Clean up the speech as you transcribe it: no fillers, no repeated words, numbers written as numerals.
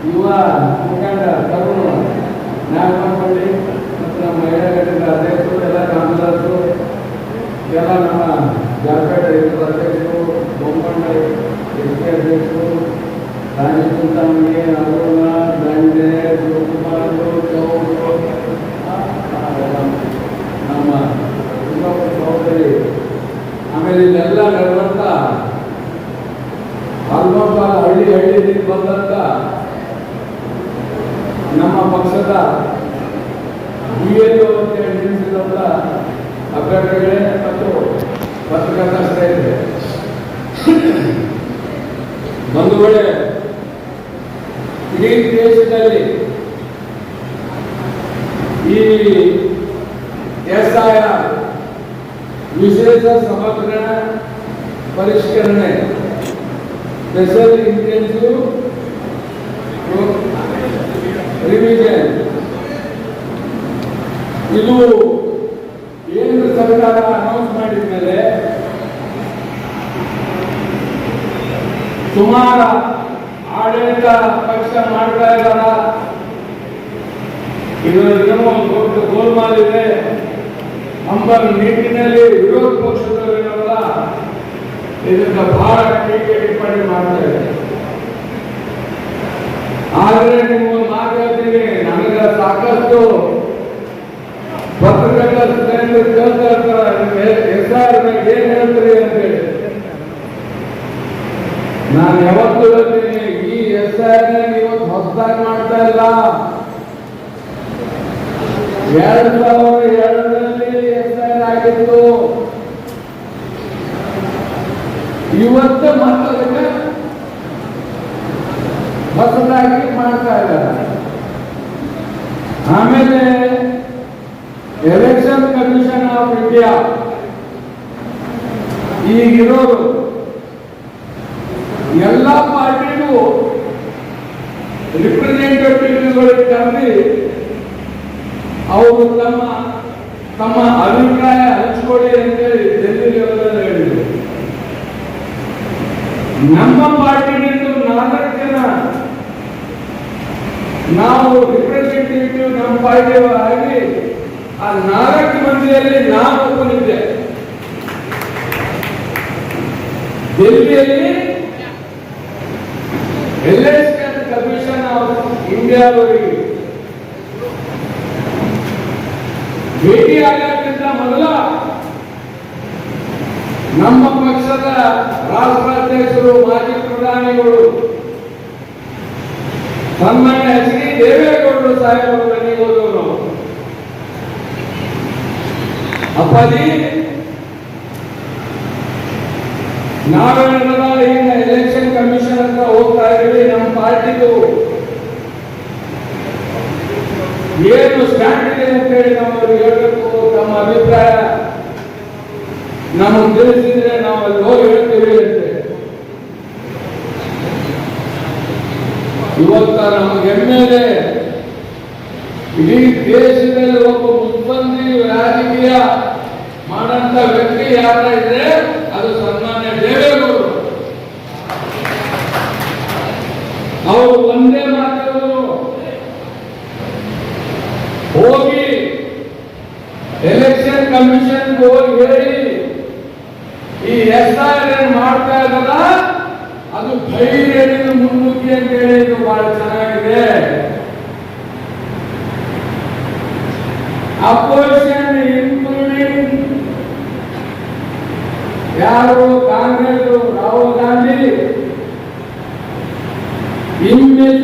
ಯುವ ಮುಖಂಡ ತರುಣ್ ನಾಗಮಂಪಳ್ಳಿ ಮತ್ತು ನಮ್ಮ ಮಹಿಳಾ ಘಟಕದ ಅಧ್ಯಕ್ಷರು ಎಲ್ಲ ಕಾಮದಾಸರು ಎಲ್ಲ ನಮ್ಮ ಜಾಪೇಟೆ ಅಧ್ಯಕ್ಷರು ಬೊಮ್ಮಣ್ಣ ಎಸ್ ಅಧ್ಯಕ್ಷರು ರಾಜಚಿಂತಾಮಣಿ ಅರುಣ ದಂಡೆ ಶಿವಕುಮಾರ್ ಚೌರು ನಮ್ಮ ಸಹೋದರಿ ಆಮೇಲೆ ಇಲ್ಲೆಲ್ಲ ನಡೆದಂತ ಆಲ್ಮೋಸ್ಟ್ ಹಳ್ಳಿ ಬಂದಂತ ನಮ್ಮ ಪಕ್ಷದ BLO ಅಂತ ಎಣಿಸಿದಂತ ಅಭ್ಯರ್ಥಿಗಳೇ ಮತ್ತು ಪತ್ರಕರ್ತ ಸ್ನೇಹಿತರೆ, ಬಂಧುಗಳೇ, ಇಡೀ ದೇಶದಲ್ಲಿ ಈ SIR ವಿಶೇಷ ಸಮಗ್ರ ಪರಿಷ್ಕರಣೆ ಸ್ಪೆಷಲ್ ಇಂಟೆನ್ಸಿವ್ ರಿವಿಷನ್ ಇದು ಕೇಂದ್ರ ಸರ್ಕಾರ ಅನೌನ್ಸ್ ಮಾಡಿದ ಮೇಲೆ ಸುಮಾರು ಆಡಳಿತ ಪಕ್ಷ ಮಾಡ್ತಾ ಇದ್ದಾರ. ಇದರ ದೊಡ್ಡ ಗೋಲ್ಮಾಲ್ ಇದೆ ಎಂಬ ನಿಟ್ಟಿನಲ್ಲಿ ವಿರೋಧ ಪಕ್ಷದವರೆಲ್ಲ ಇದಕ್ಕೆ ಬಹಳ ಟೀಕೆ ಟಿಪ್ಪಣಿ ಮಾಡ್ತಾರೆ. ಆದರೆ ನೀವು ಮಾತಾಡ್ತೀನಿ, ನನಗೆ ಸಾಕಷ್ಟು ಪತ್ರಕರ್ತ ಸ್ನೇಹಿತರು ಕೇಳ್ತಾ ಇರ್ತಾರೆ SIR ಏನ್ ಹೇಳ್ತೀರಿ ಅಂತೇಳಿ. ನಾನು ಯಾವತ್ತೂ ಹೇಳ್ತೀನಿ, ಈ SIR ಇವತ್ತು ಹೊಸದಾಗಿ ಮಾಡ್ತಾ ಇಲ್ಲ. 2002ರಲ್ಲಿ SIR ಆಗಿತ್ತು. ಇವತ್ತು ಮತ್ತದಕ್ಕೆ ಹೊಸದಾಗಿ ಮಾಡ್ತಾ ಇದ್ದಾರೆ. ಆಮೇಲೆ ಎಲೆಕ್ಷನ್ ಕಮಿಷನ್ ಆಫ್ ಇಂಡಿಯಾ ಈಗಿರೋರು ಎಲ್ಲ ಪಾರ್ಟಿಗೂ ರಿಪ್ರೆಸೆಂಟೇಟಿವ್ಗಳಿಗೆ ಕರೆದಿ ಅವರು ತಮ್ಮ ತಮ್ಮ ಅಭಿಪ್ರಾಯ ಹಂಚಿಕೊಳ್ಳಿ ಅಂತೇಳಿ ಡೆಲ್ಲಿ ಲೆವೆಲ್ ಹೇಳಿದರು. ನಮ್ಮ ಪಾರ್ಟಿನಿಂದ 4 ಜನ ನಾವು ರಿಪ್ರೆಸೆಂಟೇಟಿವ್ ನಮ್ಮ ಪಾರ್ಟಿ ಆಗಿ ಆ 4 ಮಂದಿಯಲ್ಲಿ ನಾನು ಒಬ್ಬನಿದ್ದೆ. ಡೆಲ್ಲಿಯಲ್ಲಿ ಎಲೆಕ್ಷನ್ ಕಮಿಷನ್ ಆಫ್ ಇಂಡಿಯಾದವರಿಗೆ ಭೇಟಿ ಆಗೋಕ್ಕಿಂತ ಮೊದಲ ನಮ್ಮ ಪಕ್ಷದ ರಾಷ್ಟ್ರಾಧ್ಯಕ್ಷರು ಮಾಜಿ ಪ್ರಧಾನಿಗಳು ಸನ್ಮಾನ್ಯ HD ದೇವೇಗೌಡರು ಸಾಹೇಬರು ಮನೆಗೆ ಹೋದವರು. ಅಪ್ಪಾಜಿ, ನಾವೇನದ ಈಗ ಎಲೆಕ್ಷನ್ ಕಮಿಷನ್ ಹತ್ರ ಹೋಗ್ತಾ ಇದ್ದೀವಿ, ನಮ್ಮ ಪಾರ್ಟಿದು ಏನು ಸ್ಟ್ಯಾಂಡ್ ಇದೆ ಅಂತೇಳಿ ನಾವು ಹೇಳಬೇಕು. ತಮ್ಮ ಅಭಿಪ್ರಾಯ ನಮಗೆ ತಿಳಿಸಿದ್ರೆ ನಾವು ಅಲ್ಲಿ ಹೋಗಿ ಹೇಳ್ತೀವಿ ಅಂತ. ಇವತ್ತ ನಮಗೆ ಹೆಮ್ಮೆದೆ, ಇಡೀ ದೇಶದಲ್ಲಿ ಒಬ್ಬ ಮುಖ್ಯಮಂತ್ರಿ ರಾಜಕೀಯ ಮಾಡಂತ ವ್ಯಕ್ತಿ ಯಾರ ಇದ್ರೆ ಅದು ಸನ್ಮಾನ್ಯ ದೇವೇಗೌಡರು. ಅವರು ಒಂದೇ ಮಾತಾಡೋದು, ಹೋಗಿ ಎಲೆಕ್ಷನ್ ಕಮಿಷನ್ ಹೋಗಿ ಹೇಳಿ ಈ SIR ಮಾಡ್ತಾ ಇದ್ದಲ್ಲ ಅದು ಧೈರ್ಯದಿಂದ ಮುನ್ನುಗ್ಗಿ ಅಂತ ಹೇಳಿ ಇದು ಬಹಳ ಚೆನ್ನಾಗಿದೆ. ಅಪೋಸಿಷನ್ ಇನ್ಕ್ಲೂಡಿಂಗ್ ಯಾರು ಕಾಂಗ್ರೆಸ್, ರಾಹುಲ್ ಗಾಂಧಿ, ಇಮ್ಮೆಚೂರ್